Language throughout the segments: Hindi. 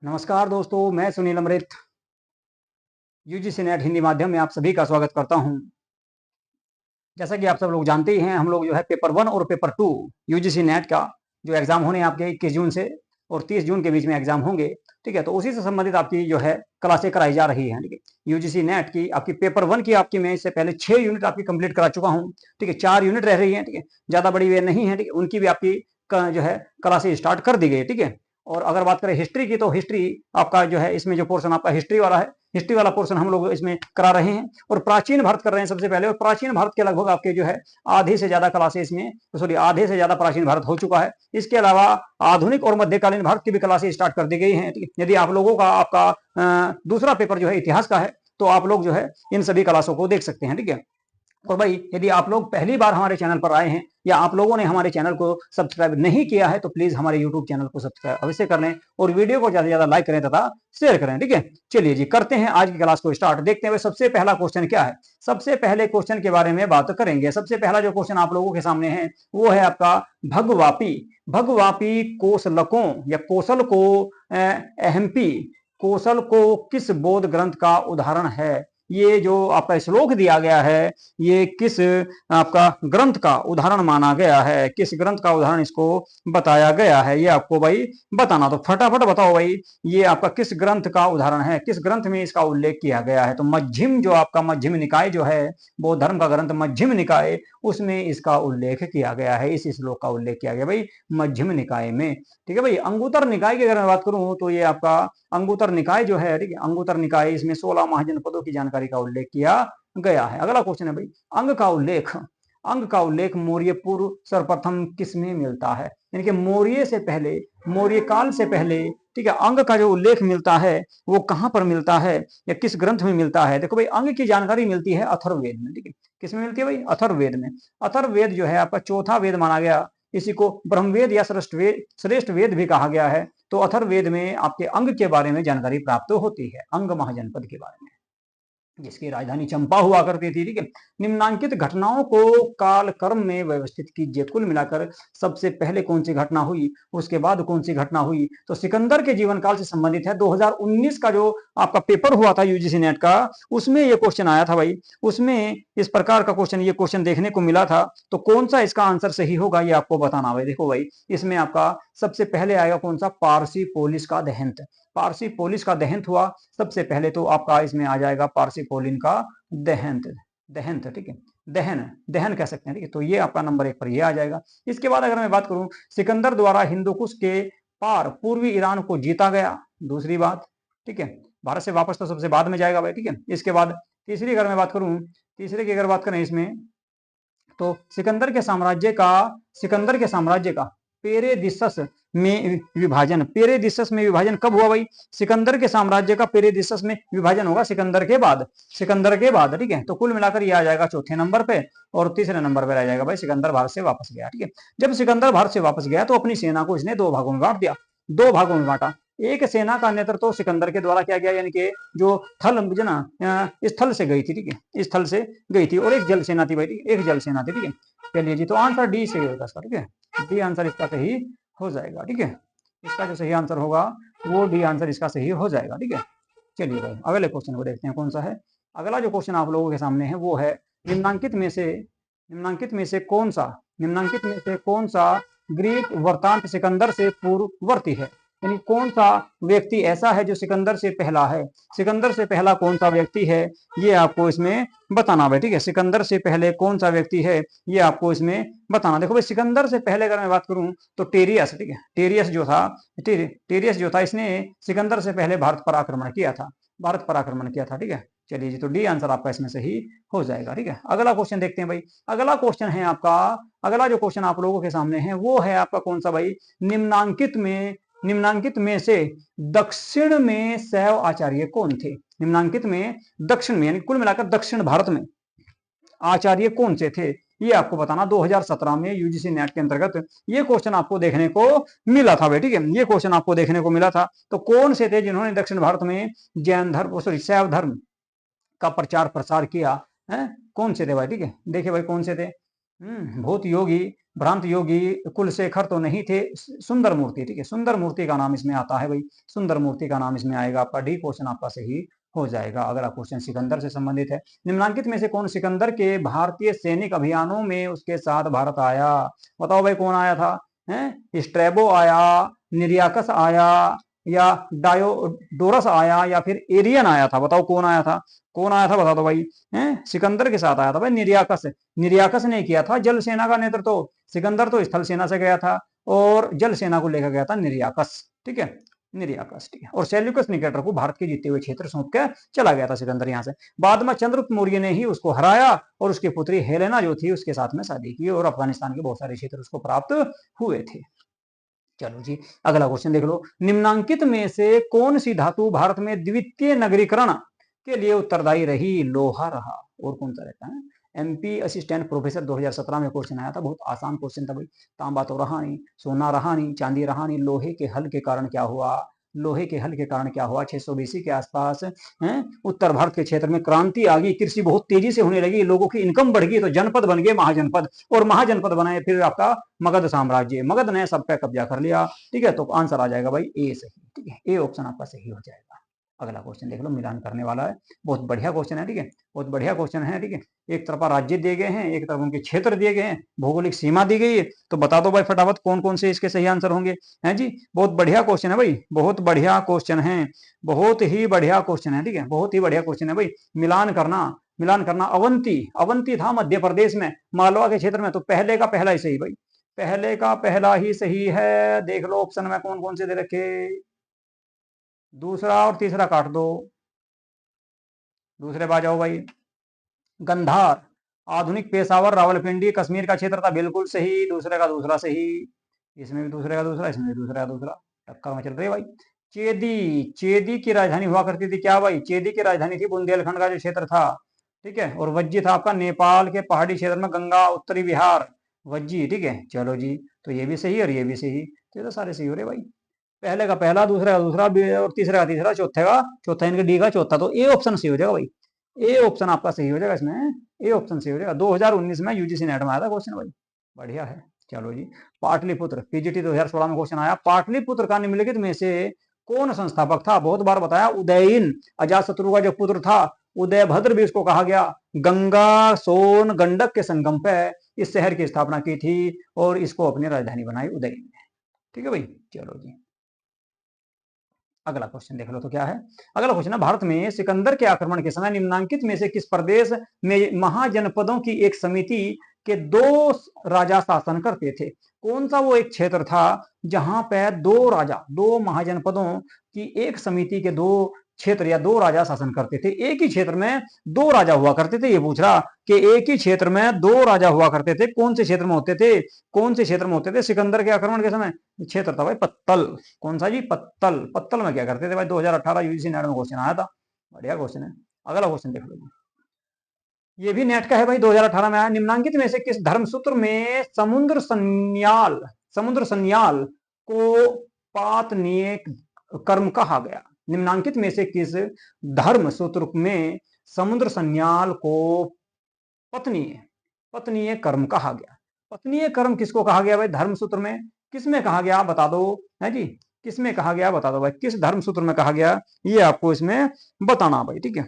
नमस्कार दोस्तों, मैं सुनील अमृत यूजीसी नेट हिंदी माध्यम में आप सभी का स्वागत करता हूं। जैसा कि आप सब लोग जानते ही हैं, हम लोग जो है पेपर 1 और पेपर 2 यूजीसी नेट का जो एग्जाम होने आपके 21 जून से और 30 जून के बीच में एग्जाम होंगे। ठीक है, तो उसी से संबंधित आपकी जो है क्लासें कराई जा रही हैं। ठीक है, यूजीसी नेट की आपकी पेपर 1 की आपकी मैं इससे पहले 6 यूनिट आपकी कंप्लीट करा चुका हूं। ठीक है, 4 यूनिट रह रही है। ठीक है, ज्यादा बड़ी वे नहीं है। ठीक है, उनकी भी आपकी जो है क्लासेस स्टार्ट कर दी गई। ठीक है, और अगर बात करें हिस्ट्री की, तो हिस्ट्री आपका जो है इसमें जो पोर्शन आपका हिस्ट्री वाला है, हिस्ट्री वाला पोर्शन हम लोग इसमें करा रहे हैं और प्राचीन भारत कर रहे हैं सबसे पहले। और प्राचीन भारत के लगभग आपके जो है आधे से ज्यादा क्लासेस में, सॉरी आधे से ज्यादा प्राचीन भारत हो चुका है। इसके अलावा आधुनिक और मध्यकालीन भारत की भी क्लासेस स्टार्ट कर दी गई हैं। यदि आप लोगों का आपका दूसरा पेपर जो है इतिहास का है, तो आप लोग जो है इन सभी क्लासों को देख सकते हैं। ठीक है, और भाई यदि आप लोग पहली बार हमारे चैनल पर आए हैं या आप लोगों ने हमारे चैनल को सब्सक्राइब नहीं किया है, तो प्लीज हमारे यूट्यूब चैनल को सब्सक्राइब अवश्य कर लें और वीडियो को ज्यादा से ज्यादा लाइक करें तथा शेयर करें। ठीक है, चलिए जी करते हैं आज की क्लास को स्टार्ट। देखते हैं सबसे पहला क्वेश्चन क्या है। सबसे पहले क्वेश्चन के बारे में बात करेंगे। सबसे पहला जो क्वेश्चन आप लोगों के सामने है वो है आपका भगवापी। भगवापी कोसलकों या कोसल को अहमपी कोसल को किस बौद्ध ग्रंथ का उदाहरण है। ये जो आपका श्लोक दिया गया है, ये किस आपका ग्रंथ का उदाहरण माना गया है, किस ग्रंथ का उदाहरण इसको बताया गया है, ये आपको भाई बताना। तो फटाफट बताओ भाई, ये आपका किस ग्रंथ का उदाहरण है, किस ग्रंथ में इसका उल्लेख किया गया है। तो मध्यम, जो आपका मध्यम निकाय जो है, बौद्ध धर्म का ग्रंथ मध्यम निकाय, उसमें इसका उल्लेख किया गया है। इस श्लोक का उल्लेख किया गया भाई मध्यम निकाय में। ठीक है भाई, अंगुत्तर निकाय की अगर मैं बात करूं, तो ये आपका अंगुत्तर निकाय जो है, ठीक है, अंगुत्तर निकाय, इसमें 16 महाजनपदों की जानकारी का उल्लेख किया गया है। अगला क्वेश्चन है भाई, अंग का उल्लेख। अंग का उल्लेख मौर्य पूर्व सर्वप्रथम किस में मिलता है। यानी कि मौर्य से पहले, मौर्य काल से पहले, ठीक है, अंग का जो उल्लेख मिलता है वो कहां पर मिलता है या किस ग्रंथ में मिलता है। देखो भाई, अंग की जानकारी मिलती है अथर्ववेद में। ठीक है, किसमें मिलती है भाई, अथर्ववेद में। अथर्ववेद जो है आपका चौथा वेद माना गया। इसी को ब्रह्मवेद या श्रेष्ठ वेद भी कहा गया है। तो अथर्ववेद में आपके अंग के बारे में जानकारी प्राप्त होती है, अंग महाजनपद के बारे में, जिसकी राजधानी चंपा हुआ करती थी। ठीक है, निम्नांकित घटनाओं को काल क्रम में व्यवस्थित कीजिए। कुल मिलाकर सबसे पहले कौन सी घटना हुई, उसके बाद कौन सी घटना हुई। तो सिकंदर के जीवन काल से संबंधित है। 2019 का जो आपका पेपर हुआ था यूजीसी नेट का, उसमें ये क्वेश्चन आया था भाई। उसमें इस प्रकार का क्वेश्चन, ये क्वेश्चन देखने को मिला था। तो कौन सा इसका आंसर सही होगा, ये आपको बताना भाई। देखो भाई, इसमें आपका सबसे पहले आएगा कौन सा, पारसी पोलिस का देहांत। पारसी पोलिस का देहांत हुआ सबसे पहले, तो आपका इसमें आ जाएगा पारसी पोलिन का देहांत। देहांत, ठीक है, दहन, दहन कह सकते हैं। ठीक है, तो ये आपका नंबर 1 पर ये आ जाएगा। इसके बाद अगर मैं बात करूं, सिकंदर द्वारा हिंदुकुश के पार पूर्वी ईरान को जीता गया। दूसरी बात, ठीक है, भारत से वापस तो सबसे बाद में जाएगा भाई। ठीक है, इसके बाद तीसरी अगर मैं बात करूं, तीसरे की अगर बात करें इसमें, तो सिकंदर के साम्राज्य का पेरेदिसस में विभाजन। पेरेदिसस में विभाजन कब हुआ भाई, सिकंदर के साम्राज्य का पेरेदिसस में विभाजन होगा सिकंदर के बाद, सिकंदर के बाद। ठीक है, तो कुल मिलाकर ये आ जाएगा चौथे नंबर पे और तीसरे नंबर पर आ जाएगा भाई सिकंदर भारत से वापस गया। ठीक है, जब सिकंदर भारत से वापस गया तो अपनी सेना को इसने 2 भागों में बांट दिया, 2 भागों में बांटा। एक सेना का नेतृत्व तो सिकंदर के द्वारा किया गया, यानी कि जो थल स्थल से गई थी। ठीक है, स्थल से गई थी, और एक जल सेना थी भाई, एक जल सेना थी। ठीक है, चलिए जी, तो आंसर डी सही होगा इसका। ठीक है, डी आंसर इसका सही हो जाएगा। ठीक है, इसका जो सही आंसर होगा वो डी आंसर इसका सही हो जाएगा। ठीक है, चलिए भाई अगले क्वेश्चन को देखते हैं कौन सा है। अगला जो क्वेश्चन आप लोगों के सामने है वो है, निम्नांकित में से कौन सा ग्रीक वृत्तांत सिकंदर से पूर्ववर्ती है। यानी कौन सा व्यक्ति ऐसा है जो सिकंदर से पहला है, सिकंदर से पहला कौन सा व्यक्ति है, ये आपको इसमें बताना है। ठीक है, सिकंदर से पहले कौन सा व्यक्ति है, ये आपको इसमें बताना। देखो भाई, सिकंदर से पहले अगर मैं बात करूं तो टेरियस। ठीक है, टेरियस जो था इसने सिकंदर से पहले भारत पर आक्रमण किया था, भारत पर आक्रमण किया था। ठीक है, चलिए जी, तो डी आंसर आपका इसमें सही हो जाएगा। ठीक है, अगला क्वेश्चन देखते हैं भाई। अगला क्वेश्चन है आपका, अगला जो क्वेश्चन आप लोगों के सामने है वो है आपका कौन सा भाई, निम्नांकित में से दक्षिण में शैव आचार्य कौन थे। निम्नांकित में दक्षिण में, यानी कुल मिलाकर दक्षिण भारत में आचार्य कौन से थे, ये आपको बताना। 2017 में यूजीसी नेट के अंतर्गत ये क्वेश्चन आपको देखने को मिला था भाई। ठीक है, ये क्वेश्चन आपको देखने को मिला था। तो कौन से थे जिन्होंने दक्षिण भारत में जैन धर्म, सॉरी शैव धर्म का प्रचार प्रसार किया है, कौन से थे भाई। ठीक है, देखिए भाई कौन से थे, भूत योगी भ्रांत योगी कुलशेखर तो नहीं थे, सुंदर मूर्ति, ठीक है, सुंदर मूर्ति का नाम इसमें आता है भाई, सुंदर मूर्ति का नाम इसमें आएगा आपका, डी क्वेश्चन आपका सही हो जाएगा। अगला क्वेश्चन सिकंदर से संबंधित है। निम्नलिखित में से कौन सिकंदर के भारतीय सैनिक अभियानों में उसके साथ भारत आया? बताओ भाई कौन आया था? स्ट्रैबो आया, निरियाकस आया, या डायोडोरस आया, या फिर एरियन आया था? बताओ कौन आया था, कौन आया था, बता दो भाई। सिकंदर के साथ आया था भाई निरियाकस। निरियाकस ने किया था जल सेना का नेतृत्व, सिकंदर तो स्थल सेना से गया था और जल सेना को लेकर गया था निरियाकस, ठीक है, निरियाकस, ठीक है। और सेल्यूकस निकेटर को भारत के जीते हुए क्षेत्र सौंप के चला गया था सिकंदर यहाँ से। बाद में चंद्रगुप्त मौर्य ने ही उसको हराया और उसकी पुत्री हेलेना जो थी उसके साथ में शादी की और अफगानिस्तान के बहुत सारे क्षेत्र उसको प्राप्त हुए थे। चलो जी, अगला क्वेश्चन देख लो। निम्नांकित में से कौन सी धातु भारत में द्वितीय नगरीकरण के लिए उत्तरदायी रही? लोहा रहा। और कौन सा रहता है? एमपी असिस्टेंट प्रोफेसर 2017 में क्वेश्चन आया था, बहुत आसान क्वेश्चन था भाई। तांबा तो रहा नहीं, सोना रहा नहीं, चांदी रहा नहीं, लोहे के हल के कारण क्या हुआ? लोहे के हल के कारण क्या हुआ? 600 बीसी के आसपास उत्तर भारत के क्षेत्र में क्रांति आ गई, कृषि बहुत तेजी से होने लगी, लोगों की इनकम बढ़ गई, तो जनपद बन गए महाजनपद, और महाजनपद बनाए फिर आपका मगध साम्राज्य, मगध ने सब पे कब्जा कर लिया, ठीक है। तो आंसर आ जाएगा भाई ए सही, ठीक है, ए ऑप्शन आपका सही हो जाएगा। अगला क्वेश्चन देख लो, मिलान करने वाला है, बहुत बढ़िया क्वेश्चन है, ठीक है, बहुत बढ़िया क्वेश्चन है, ठीक है। एक तरफ राज्य दिए गए हैं, एक तरफ उनके क्षेत्र दिए गए हैं, भौगोलिक सीमा दी गई है, तो बता दो भाई फटाफट कौन कौन से इसके सही आंसर होंगे, हैं जी। बहुत बढ़िया क्वेश्चन है भाई, बहुत बढ़िया क्वेश्चन है, बहुत ही बढ़िया क्वेश्चन है, ठीक है, बहुत ही बढ़िया क्वेश्चन है भाई। मिलान करना, मिलान करना। अवंती, अवंती था मध्य प्रदेश में, मालवा के क्षेत्र में, तो पहले का पहला ही सही भाई, पहले का पहला ही सही है। देख लो ऑप्शन में कौन कौन से दे रखे, दूसरा और तीसरा काट दो, दूसरे बात जाओ भाई। गंधार, आधुनिक पेशावर, रावलपिंडी, कश्मीर का क्षेत्र था, बिल्कुल सही, दूसरे का दूसरा सही, इसमें भी दूसरे का दूसरा, इसमें भी दूसरे का दूसरा, टक्कर में चल रही है भाई। चेदी, चेदी की राजधानी हुआ करती थी क्या भाई? चेदी की राजधानी थी बुंदेलखंड का जो क्षेत्र था, ठीक है। और वज्जी था आपका नेपाल के पहाड़ी क्षेत्र में, गंगा उत्तरी बिहार, वज्जी, ठीक है। चलो जी, तो ये भी सही और ये भी सही, तो ये तो सारे सही हो रहे भाई। पहले का पहला, दूसरे का दूसरा, और तीसरे का तीसरा, चौथे का चौथा, इनके डी का चौथा, तो ए ऑप्शन सही हो जाएगा भाई, ए ऑप्शन आपका सही हो जाएगा इसमें, ए ऑप्शन सही हो जाएगा। 2019 में यूजीसी नेट में आया था क्वेश्चन भाई, बढ़िया है। चलो जी, पाटलिपुत्र, पीजीटी 2016 में क्वेश्चन आया, पाटलिपुत्र का निम्नलिखित में से कौन संस्थापक था? बहुत बार बताया, उदयन, अजातशत्रु का जो पुत्र था, उदयभद्र भी उसको कहा गया। गंगा सोन गंडक के संगम पे इस शहर की स्थापना की थी और इसको अपनी राजधानी बनाई उदयन में, ठीक है भाई। चलो जी, अगला क्वेश्चन देख लो तो क्या है। अगला क्वेश्चन है, भारत में सिकंदर के आक्रमण के समय निम्नांकित में से किस प्रदेश में महाजनपदों की एक समिति के दो राजा शासन करते थे? कौन सा वो एक क्षेत्र था जहां पे दो राजा, दो महाजनपदों की एक समिति के दो क्षेत्र या दो राजा शासन करते थे? एक ही क्षेत्र में दो राजा हुआ करते थे, ये पूछ रहा कि एक ही क्षेत्र में दो राजा हुआ करते थे, कौन से क्षेत्र में होते थे, कौन से क्षेत्र में होते थे सिकंदर के आक्रमण के समय? क्षेत्र था भाई पत्तल। कौन सा जी? पत्तल। पत्तल में क्या करते थे भाई? 2018 यूजीसी नेट में क्वेश्चन आया था, बढ़िया क्वेश्चन है। अगला क्वेश्चन देख लो, ये भी नेट का है भाई, 2018 में आया। निम्नांकित में से किस धर्मसूत्र में समुद्र संन्याल को पातनीय कर्म कहा गया? निम्नांकित में से किस धर्म सूत्र में समुद्र संन्याल को पत्नीय पत्नीय कर्म कहा गया? पत्नीय कर्म किसको कहा गया भाई धर्म सूत्र में? किसमें कहा गया बता दो, है जी, किसमें कहा गया बता दो भाई, किस धर्म सूत्र में कहा गया, ये आपको इसमें बताना भाई, ठीक है।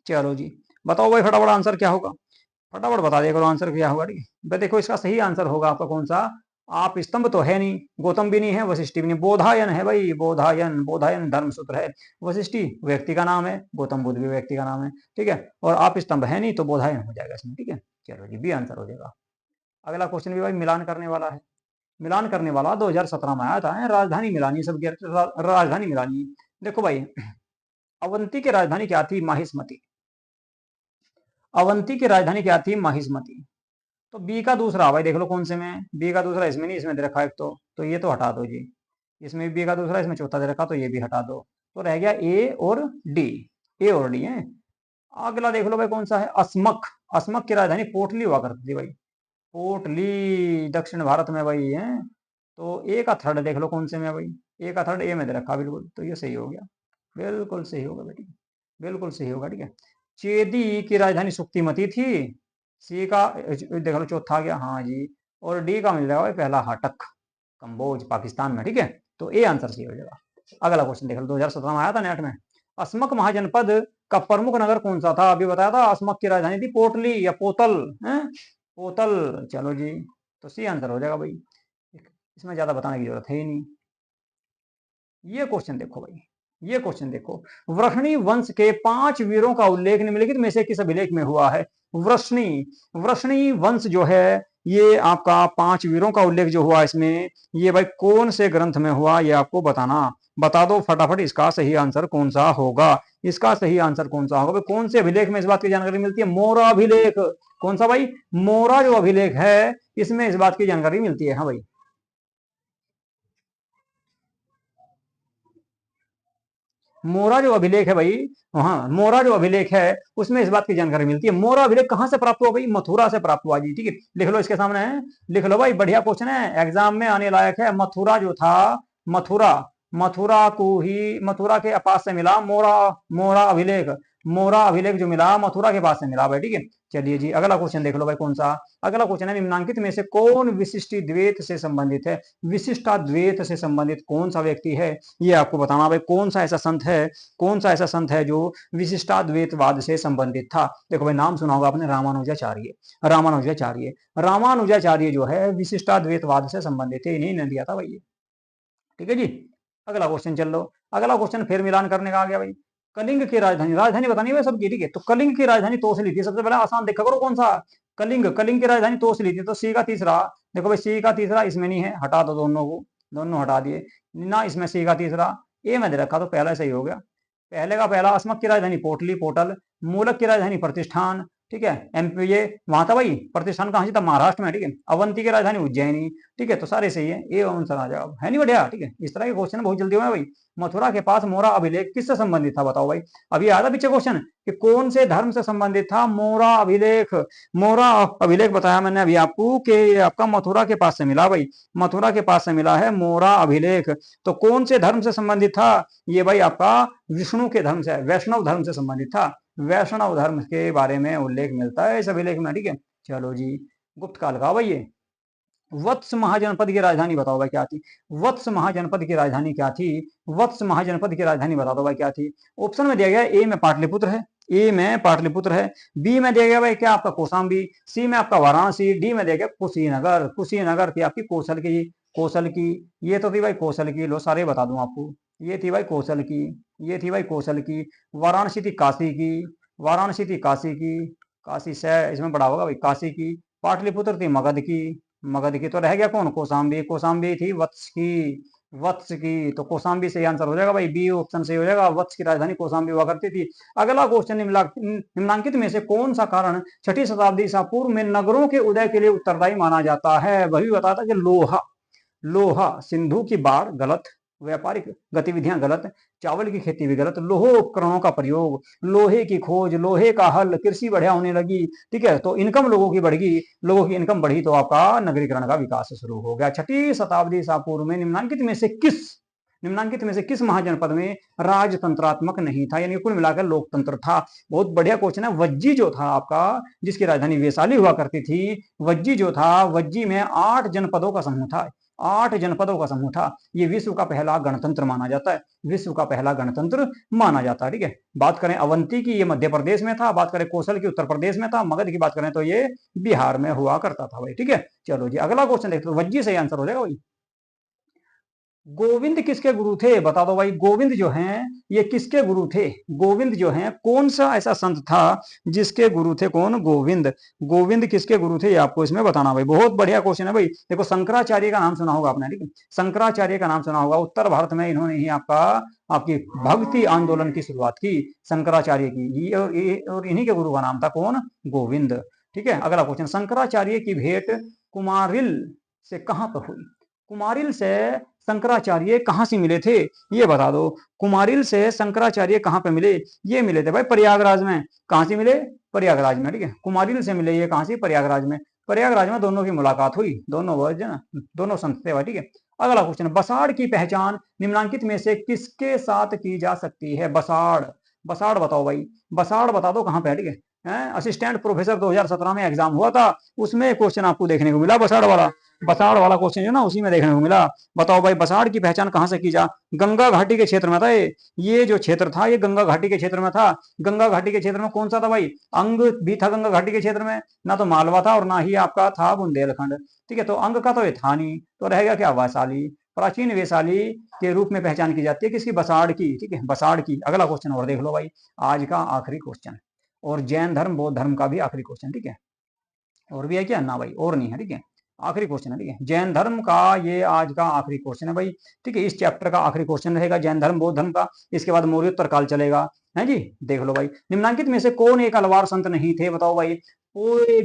चलो जी, बताओ भाई फटाफट आंसर क्या होगा, फटाफट बता दिया करो आंसर क्या होगा, ठीक है भाई। देखो इसका सही आंसर होगा आपका कौन सा, आप स्तंभ तो है नहीं, गौतम भी नहीं है, वशिष्ठ भी नहीं, बोधायन है भाई, बोधायन, बोधायन धर्मसूत्र है। वशिष्ठी व्यक्ति का नाम है, गौतम बुद्ध भी व्यक्ति का नाम है, ठीक है। और आप स्तंभ है नहीं तो बोधायन हो जाएगा इसमें, ठीक है। चलो जी, बी आंसर हो जाएगा। अगला क्वेश्चन भी भाई मिलान करने वाला है, मिलान करने वाला 2017 में आया था, राजधानी मिलानी, सब राजधानी मिलानी। देखो भाई, अवंती की राजधानी क्या थी? माहिष्मती। अवंती की राजधानी क्या थी? माहिष्मती। तो बी का दूसरा भाई देख लो कौन से में, बी का दूसरा इसमें नहीं, इसमें दे रखा एक, तो ये तो हटा दो जी, इसमें बी का दूसरा, इसमें चौथा दे रखा, तो ये भी हटा दो, तो रह गया ए और डी, ए और डी है। अगला देख लो भाई कौन सा है, अस्मक। अस्मक की राजधानी पोटली हुआ करती थी भाई, पोटली दक्षिण भारत में भाई है। तो ए का थर्ड देख लो कौन से में है भाई, ए का थर्ड ए में दे रखा बिल्कुल, तो ये सही हो गया, बिल्कुल सही होगा बेटी, बिल्कुल सही होगा, ठीक है। चेदी की राजधानी सुक्तिमती थी, सी का देख लो चौथा आ गया, हाँ जी। और डी का मिल जाएगा भाई पहला हाटक, कंबोज पाकिस्तान में, ठीक है। तो ए आंसर सही हो जाएगा। अगला क्वेश्चन देख लो, 2017 में आया था नेट में। अस्मक महाजनपद का प्रमुख नगर कौन सा था? अभी बताया था, अस्मक की राजधानी थी पोटली या पोतल है, पोतल। चलो जी, तो सी आंसर हो जाएगा भाई, इसमें ज्यादा बताने की जरूरत है ही नहीं। ये क्वेश्चन देखो भाई, ये क्वेश्चन देखो, वृष्णी वंश के 5 वीरों का उल्लेख निम्नलिखित में से किस अभिलेख में हुआ है? वृष्णी वृष्णी वंश जो है, ये आपका 5 वीरों का उल्लेख जो हुआ इसमें, ये भाई कौन से ग्रंथ में हुआ, ये आपको बताना, बता दो फटाफट इसका सही आंसर कौन सा होगा। इसका सही आंसर कौन सा होगा भाई? कौन से अभिलेख में इस बात की जानकारी मिलती है? मोरा अभिलेख। कौन सा भाई? मोरा जो अभिलेख है, इसमें इस बात की जानकारी मिलती है। हाँ भाई, मोरा जो अभिलेख है भाई, हाँ मोरा जो अभिलेख है उसमें इस बात की जानकारी मिलती है। मोरा अभिलेख कहां से प्राप्त हुआ भाई? मथुरा से प्राप्त हुआ जी, ठीक है। लिख लो इसके सामने है, लिख लो भाई, बढ़िया क्वेश्चन है, एग्जाम में आने लायक है। मथुरा जो था, मथुरा, मथुरा को ही, मथुरा के पास से मिला मोरा, मोरा अभिलेख, मोरा अभिलेख जो मिला मथुरा के पास से मिला भाई, ठीक है। चलिए जी, अगला क्वेश्चन देख लो भाई, कौन सा अगला क्वेश्चन है, निम्नांकित में से कौन विशिष्ट द्वैत से संबंधित है? विशिष्टाद्वैत से संबंधित कौन सा व्यक्ति है, ये आपको बताना भाई। कौन सा ऐसा संत है, कौन सा ऐसा संत है जो विशिष्टाद्वैतवाद से संबंधित था? देखो भाई, नाम सुना होगा आपने, रामानुजाचार्य, रामानुजाचार्य, रामानुजाचार्य जो है विशिष्टाद्वैतवाद से संबंधित है, इन्हीं ने दिया था भाई ये, ठीक है जी। अगला क्वेश्चन चल लो, अगला क्वेश्चन फिर मिलान करने का आ गया भाई। कलिंग की राजधानी, राजधानी बतानी है सबकी, ठीक है। तो कलिंग की राजधानी तोस ली थी, सबसे पहले आसान देखा करो कौन सा, कलिंग, कलिंग की राजधानी तोस ली थी। तो सी का तीसरा, देखो भाई सी का तीसरा इसमें नहीं है, हटा दो दोनों को, दोनों हटा दिए ना, इसमें सी का तीसरा ए में दे रखा, तो पहला सही हो गया। पहले का पहला, अस्मक की राजधानी पोटली पोटल, मूलक की राजधानी प्रतिष्ठान, ठीक है। एमपी ये वहां था भाई, प्रतिष्ठान कहां से था? महाराष्ट्र में, ठीक है। अवंती की राजधानी उज्जैनी, ठीक है। तो सारे सही है, ए आंसर आ जाएगा, है नहीं बढ़िया, ठीक है। इस तरह के क्वेश्चन बहुत जल्दी हुआ भाई। मथुरा के पास मोरा अभिलेख किससे संबंधित था, बताओ भाई। अभी आया था पीछे क्वेश्चन कि कौन से धर्म से संबंधित था मोरा अभिलेख, मोरा अभिलेख बताया मैंने अभी आपको कि आपका मथुरा के पास से मिला भाई, मथुरा के पास से मिला है मोरा अभिलेख। तो कौन से धर्म से संबंधित था? ये भाई आपका विष्णु के धर्म से, वैष्णव धर्म से संबंधित था, वैष्णव धर्म के बारे में उल्लेख मिलता है इस अभिलेख में, ठीक है। चलो जी, गुप्त काल का भाई ये। वत्स महाजनपद की राजधानी बताओ भाई क्या थी? वत्स महाजनपद की राजधानी क्या थी? वत्स महाजनपद की राजधानी बता दो भाई क्या थी? ऑप्शन में दिया गया ए में पाटलिपुत्र है, ए में पाटलिपुत्र है, बी में दिया गया भाई क्या आपका कौशाम्बी, सी में आपका वाराणसी, डी में दिया गया कुशीनगर, कुशीनगर थी आपकी कौशल की, कौशल की, ये तो थी भाई कौशल की, लो सारे बता दूं आपको, ये थी भाई कौशल की, ये थी भाई कौशल की, वाराणसी थी काशी की, वाराणसी थी काशी की, काशी से इसमें बड़ा होगा भाई काशी की, पाटलिपुत्र थी मगध की, मगध की, तो रह गया कौन? कौशाम्बी, कौशाम्बी थी वत्स की, वत्स की, तो कौशाम्बी सही आंसर हो जाएगा भाई, बी ऑप्शन सही हो जाएगा, वत्स की राजधानी कौशाम्बी हुआ करती थी। अगला क्वेश्चन, निम्नांकित में से कौन सा कारण 6ठी शताब्दी ईसा पूर्व में नगरों के उदय के लिए उत्तरदायी माना जाता है? वही बताया था कि लोहा, लोहा, सिंधु की बाढ़ गलत, व्यापारिक गतिविधियां गलत, चावल की खेती भी गलत, लोह उपकरणों का प्रयोग, लोहे की खोज, लोहे का हल, कृषि बढ़िया होने लगी, ठीक है। तो इनकम लोगों की बढ़ गई, लोगों की इनकम बढ़ी, तो आपका नगरीकरण का विकास शुरू हो गया। 6ठी शताब्दी ईसा पूर्व में निम्नांकित में से किस, निम्नांकित में से किस महाजनपद में राजतंत्रात्मक नहीं था, यानी कुल मिलाकर लोकतंत्र था? बहुत बढ़िया क्वेश्चन है। वज्जी जो था आपका, जिसकी राजधानी वैशाली हुआ करती थी, वज्जी जो था, वज्जी में 8 जनपदों का समूह था, 8 जनपदों का समूह था। ये विश्व का पहला गणतंत्र माना जाता है, विश्व का पहला गणतंत्र माना जाता है, ठीक है। बात करें अवंती की, ये मध्य प्रदेश में था, बात करें कौशल की, उत्तर प्रदेश में था, मगध की बात करें तो ये बिहार में हुआ करता था भाई, ठीक है। चलो जी, अगला क्वेश्चन देखते हो, वज्जी सही आंसर हो जाएगा भाई। गोविंद किसके गुरु थे, बता दो भाई। गोविंद जो हैं ये किसके गुरु थे? गोविंद जो हैं, कौन सा ऐसा संत था जिसके गुरु थे? कौन? गोविंद, गोविंद किसके गुरु थे, ये आपको इसमें बताना भाई। बहुत बढ़िया क्वेश्चन है भाई। देखो, शंकराचार्य का नाम सुना होगा आपने, ठीक है, शंकराचार्य का नाम सुना होगा। उत्तर भारत में इन्होंने ही आपका, आपकी भक्ति आंदोलन की शुरुआत की, शंकराचार्य की, और इन्हीं के गुरु का नाम था कौन? गोविंद, ठीक है। अगला क्वेश्चन, शंकराचार्य की भेंट कुमारिल से कहां पर हुई? कुमारिल से शंकराचार्य कहां से मिले थे, ये बता दो। कुमारिल से शंकराचार्य कहां पे मिले? ये मिले थे भाई प्रयागराज में। कहां से मिले? प्रयागराज में, ठीक है। कुमारिल से मिले ये कहां से? प्रयागराज में। प्रयागराज में दोनों की मुलाकात हुई, दोनों वर्ज ना, दोनों संत थे भाई, ठीक है। अगला क्वेश्चन, बसाड़ की पहचान निम्नांकित में से किसके साथ की जा सकती है? बसाड़, बसाड़ बताओ भाई, बसाड़ बता दो कहां पे है, ठीक है। असिस्टेंट प्रोफेसर 2017 में एग्जाम हुआ था, उसमें क्वेश्चन आपको देखने को मिला बसाड़ वाला। बसाड़ वाला क्वेश्चन जो ना उसी में देखने को मिला। बताओ भाई बसाड़ की पहचान कहाँ से की जा? गंगा घाटी के क्षेत्र में था ये जो क्षेत्र था ये गंगा घाटी के क्षेत्र में था। गंगा घाटी के क्षेत्र में कौन सा था भाई? अंग भी था गंगा घाटी के क्षेत्र में, ना तो मालवा था और ना ही आपका था बुंदेलखंड। ठीक है, तो अंग का तो ये था नहीं, तो रहेगा क्या? वैशाली। प्राचीन वैशाली के रूप में पहचान की जाती है किसकी? बसाड़ की। ठीक है, बसाड़ की। अगला क्वेश्चन और देख लो भाई, आज का आखिरी क्वेश्चन, और जैन धर्म बौद्ध धर्म का भी आखिरी क्वेश्चन। ठीक है, और भी है क्या? ना भाई, और नहीं है। ठीक है, आखिरी क्वेश्चन है। ठीक है, जैन धर्म का ये आज का आखिरी क्वेश्चन है भाई। ठीक है, इस चैप्टर का आखिरी क्वेश्चन रहेगा जैन धर्म बौद्ध धर्म का। इसके बाद मौर्योत्तर काल चलेगा, है जी। देख लो भाई, निम्नांकित में से कौन एक अलवार संत नहीं थे? बताओ भाई। पोए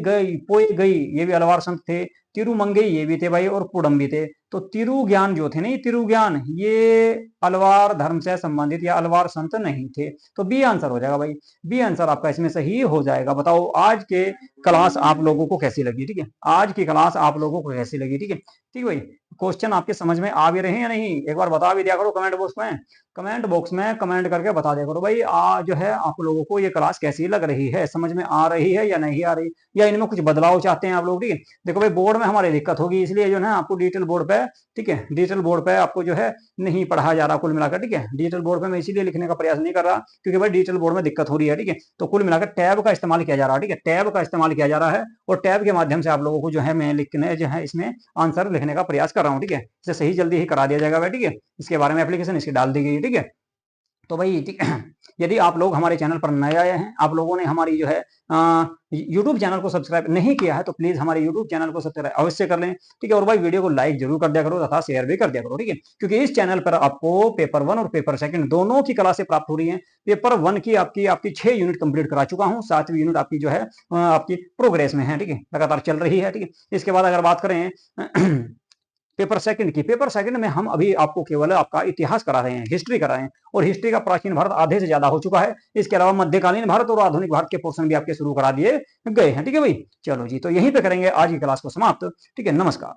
गई ये भी अलवार संत थे, तिरुमंगई ये भी थे भाई, और पुडम भी थे। तो तिरुज्ञान जो थे, नहीं तिरुज्ञान, ये अलवार धर्म से संबंधित या अलवार संत नहीं थे। तो बी आंसर हो जाएगा भाई, बी आंसर आपका इसमें सही हो जाएगा। बताओ आज के क्लास आप लोगों को कैसी लगी? ठीक है, आज की क्लास आप लोगों को कैसी लगी? ठीक है, ठीक भाई, क्वेश्चन आपके समझ में आ भी रहे हैं या नहीं? एक बार बता भी दिया करो कमेंट बॉक्स में, कमेंट बॉक्स में कमेंट करके बता दिया करो भाई, जो है आप लोगों को ये क्लास कैसी लग रही है, समझ में आ रही है या नहीं आ रही, या इनमें कुछ बदलाव चाहते हैं आप लोग। ठीक है, देखो भाई बोर्ड में हमारी दिक्कत होगी, इसलिए जो है आपको डिजिटल बोर्ड पे, ठीक है, डिजिटल बोर्ड पे आपको जो है नहीं पढ़ाया जा रहा कुल मिलाकर। ठीक है, डिजिटल बोर्ड पे मैं इसीलिए लिखने का प्रयास नहीं कर रहा क्योंकि भाई डिजिटल बोर्ड में दिक्कत हो रही है। ठीक है, तो कुल मिलाकर टैब का इस्तेमाल किया जा रहा है। ठीक है, टैब का इस्तेमाल किया जा रहा है, और टैब के माध्यम से आप लोगों को जो है मैं लिखने जो है इसमें आंसर लिखने का प्रयास कर रहा हूँ। ठीक है, इसे सही जल्दी ही करा दिया जाएगा भाई। ठीक है, इसके बारे में एप्लीकेशन इसकी डाल दी गई। ठीक है, तो भाई ठीक यदि आप लोग हमारे चैनल पर नए आए हैं, आप लोगों ने हमारी जो है यूट्यूब चैनल को सब्सक्राइब नहीं किया है, तो प्लीज हमारे यूट्यूब चैनल को सब्सक्राइब अवश्य कर लें। ठीक है, और भाई वीडियो को लाइक जरूर कर दिया करो तथा शेयर भी कर दिया करो। ठीक है, क्योंकि इस चैनल पर आपको पेपर 1 और पेपर 2 दोनों की क्लासें प्राप्त हो रही है। पेपर 1 की आपकी 6 यूनिट कंप्लीट करा चुका हूँ, 7वीं यूनिट आपकी जो है आपकी प्रोग्रेस में है। ठीक है, लगातार चल रही है। ठीक है, इसके बाद अगर बात करें पेपर सेकंड की, पेपर सेकंड में हम अभी आपको केवल आपका इतिहास करा रहे हैं, हिस्ट्री करा रहे हैं, और हिस्ट्री का प्राचीन भारत आधे से ज्यादा हो चुका है। इसके अलावा मध्यकालीन भारत और आधुनिक भारत के पोर्शन भी आपके शुरू करा दिए गए हैं। ठीक है भाई, चलो जी, तो यहीं पे करेंगे आज की क्लास को समाप्त। ठीक है, नमस्कार।